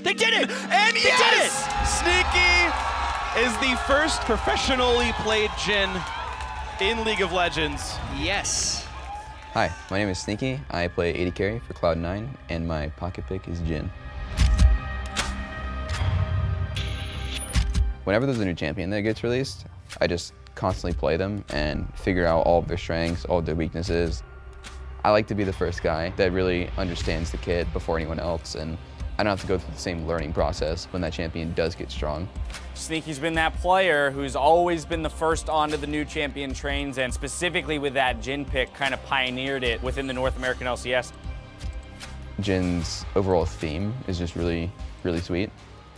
They did it! And they yes! did it! Sneaky is the first professionally played Jhin in League of Legends. Yes. Hi, my name is Sneaky. I play AD carry for Cloud9, and my pocket pick is Jhin. Whenever there's a new champion that gets released, I just constantly play them and figure out all of their strengths, all of their weaknesses. I like to be the first guy that really understands the kit before anyone else, and I don't have to go through the same learning process when that champion does get strong. Sneaky's been that player who's always been the first onto the new champion trains, and specifically with that Jhin pick, kind of pioneered it within the North American LCS. Jhin's overall theme is just really, really sweet.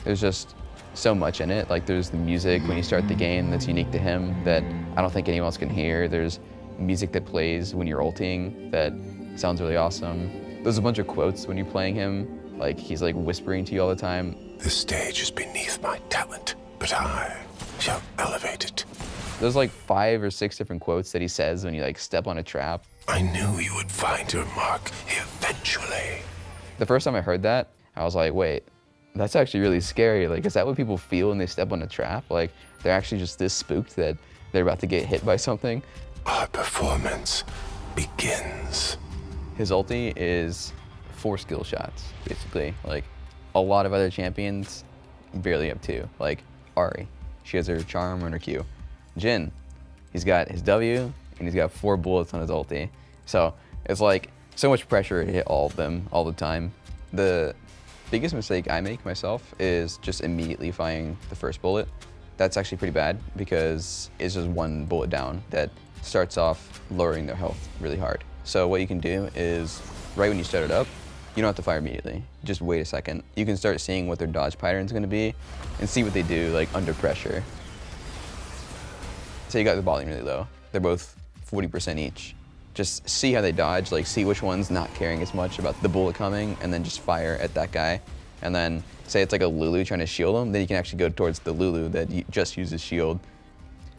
There's just so much in it. Like, there's the music when you start the game that's unique to him that I don't think anyone else can hear. There's music that plays when you're ulting that sounds really awesome. There's a bunch of quotes when you're playing him. Like, he's like whispering to you all the time. This stage is beneath my talent, but I shall elevate it. There's like 5 or 6 different quotes that he says when you like step on a trap. I knew you would find your mark eventually. The first time I heard that, I was like, wait, that's actually really scary. Like, is that what people feel when they step on a trap? Like, they're actually just this spooked that they're about to get hit by something? Our performance begins. His ulti is 4 skill shots, basically. Like, a lot of other champions barely have 2. Like, Ahri, she has her charm and her Q. Jhin, he's got his W, and he's got 4 bullets on his ulti. So, it's like, so much pressure to hit all of them all the time. The biggest mistake I make myself is just immediately firing the first bullet. That's actually pretty bad because it's just 1 bullet down that starts off lowering their health really hard. So what you can do is, right when you start it up, you don't have to fire immediately. Just wait a second. You can start seeing what their dodge pattern is going to be and see what they do like under pressure. So you got the volume really low. They're both 40% each. Just see how they dodge, like see which one's not caring as much about the bullet coming, and then just fire at that guy. And then say it's like a Lulu trying to shield him, then you can actually go towards the Lulu that just uses shield.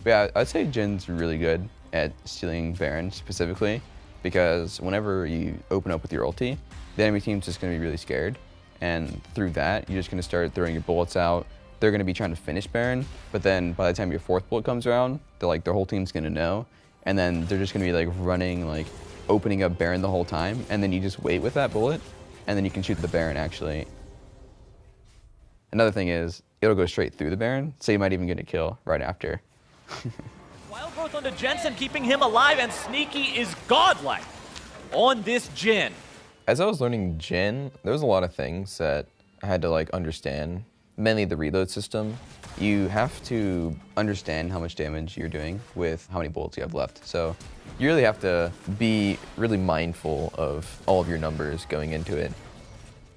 But yeah, I'd say Jin's really good at stealing Baron specifically, because whenever you open up with your ulti, the enemy team's just gonna be really scared. And through that, you're just gonna start throwing your bullets out. They're gonna be trying to finish Baron, but then by the time your 4th bullet comes around, their whole team's gonna know. And then they're just gonna be like running, like opening up Baron the whole time, and then you just wait with that bullet, and then you can shoot the Baron actually. Another thing is, it'll go straight through the Baron, so you might even get a kill right after. Wild growth onto Jensen, keeping him alive, and Sneaky is godlike on this Jhin. As I was learning Jhin, there was a lot of things that I had to like understand. Mainly the reload system. You have to understand how much damage you're doing with how many bullets you have left. So you really have to be really mindful of all of your numbers going into it.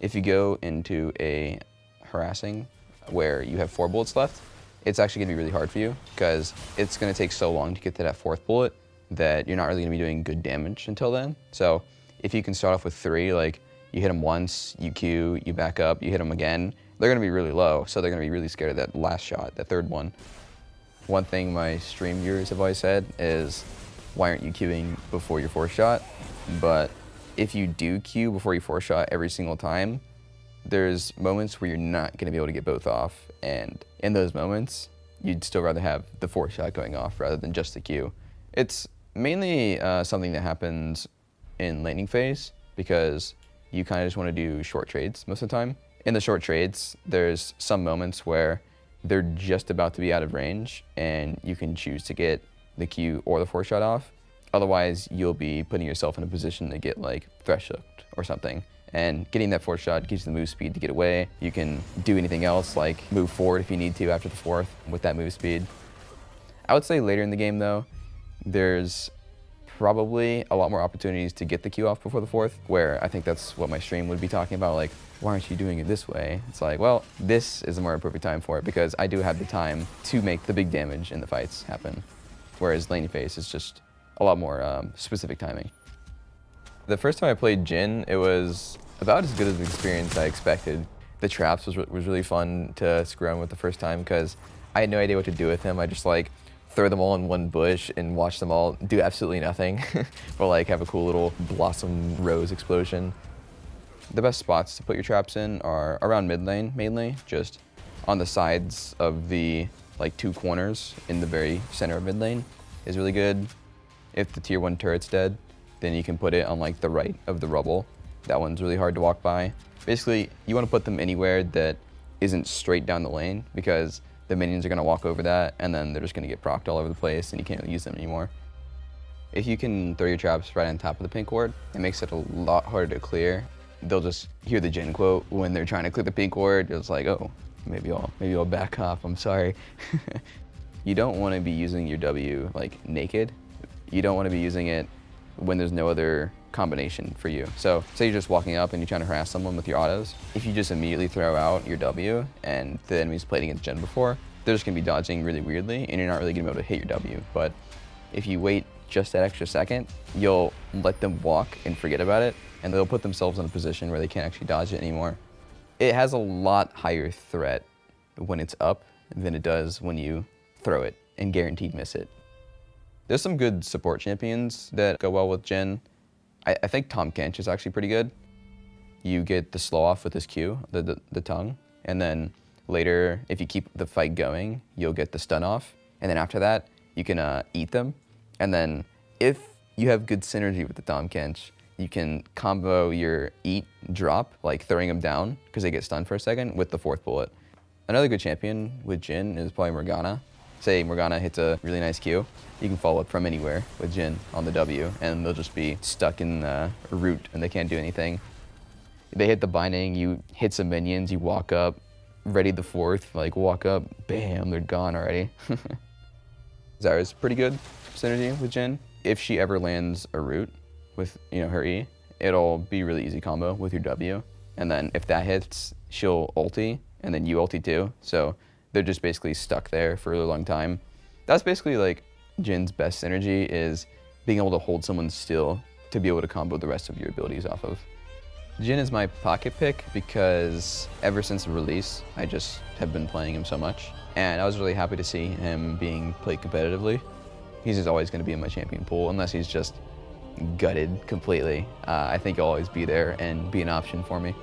If you go into a harassing where you have 4 bullets left, it's actually gonna be really hard for you because it's gonna take so long to get to that 4th bullet that you're not really gonna be doing good damage until then. So if you can start off with 3, like you hit them once, you Q, you back up, you hit them again, they're gonna be really low, so they're gonna be really scared of that last shot, that 3rd one. One thing my stream viewers have always said is, why aren't you queuing before your 4th shot? But if you do queue before your 4th shot every single time, there's moments where you're not gonna be able to get both off, and in those moments, you'd still rather have the 4th shot going off rather than just the queue. It's mainly something that happens in laning phase, because you kind of just wanna do short trades most of the time. In the short trades, there's some moments where they're just about to be out of range and you can choose to get the Q or the 4th shot off. Otherwise, you'll be putting yourself in a position to get like thresh hooked or something. And getting that 4th shot gives you the move speed to get away. You can do anything else, like move forward if you need to after the 4th with that move speed. I would say later in the game though, there's probably a lot more opportunities to get the Q off before the 4th, where I think that's what my stream would be talking about, like, why aren't you doing it this way? It's like, well, this is a more appropriate time for it because I do have the time to make the big damage in the fights happen, whereas laning phase is just a lot more specific timing. The first time I played Jhin, it was about as good of an experience I expected. The traps was really fun to screw around with the first time because I had no idea what to do with him. I just like throw them all in one bush and watch them all do absolutely nothing or like have a cool little blossom rose explosion. The best spots to put your traps in are around mid lane, mainly, just on the sides of the like 2 corners in the very center of mid lane is really good. If the tier 1 turret's dead, then you can put it on like the right of the rubble. That one's really hard to walk by. Basically, you want to put them anywhere that isn't straight down the lane, because the minions are going to walk over that and then they're just going to get procced all over the place and you can't really use them anymore. If you can throw your traps right on top of the pink ward, it makes it a lot harder to clear. They'll just hear the Jhin quote when they're trying to clear the pink ward. It's like, oh, maybe I'll back off, I'm sorry. You don't want to be using your W like naked. You don't want to be using it when there's no other combination for you. So say you're just walking up and you're trying to harass someone with your autos. If you just immediately throw out your W and the enemy's played against Jhin before, they're just gonna be dodging really weirdly and you're not really gonna be able to hit your W. But if you wait just that extra second, you'll let them walk and forget about it, and they'll put themselves in a position where they can't actually dodge it anymore. It has a lot higher threat when it's up than it does when you throw it and guaranteed miss it. There's some good support champions that go well with Jhin. I think Tahm Kench is actually pretty good. You get the slow off with his Q, the tongue, and then later, if you keep the fight going, you'll get the stun off, and then after that, you can eat them. And then if you have good synergy with the Tahm Kench, you can combo your eat drop, like throwing them down because they get stunned for a second, with the 4th bullet. Another good champion with Jhin is probably Morgana. Say Morgana hits a really nice Q, you can follow up from anywhere with Jhin on the W, and they'll just be stuck in the root and they can't do anything. They hit the binding, you hit some minions, you walk up, ready the 4th, like walk up, bam, they're gone already. Zyra's pretty good synergy with Jhin. If she ever lands a root with her E, it'll be really easy combo with your W. And then if that hits, she'll ulti, and then you ulti too. So they're just basically stuck there for a really long time. That's basically like Jin's best synergy, is being able to hold someone still to be able to combo the rest of your abilities off of. Jhin is my pocket pick because ever since the release, I just have been playing him so much. And I was really happy to see him being played competitively. He's just always going to be in my champion pool unless he's just gutted completely. I think he'll always be there and be an option for me.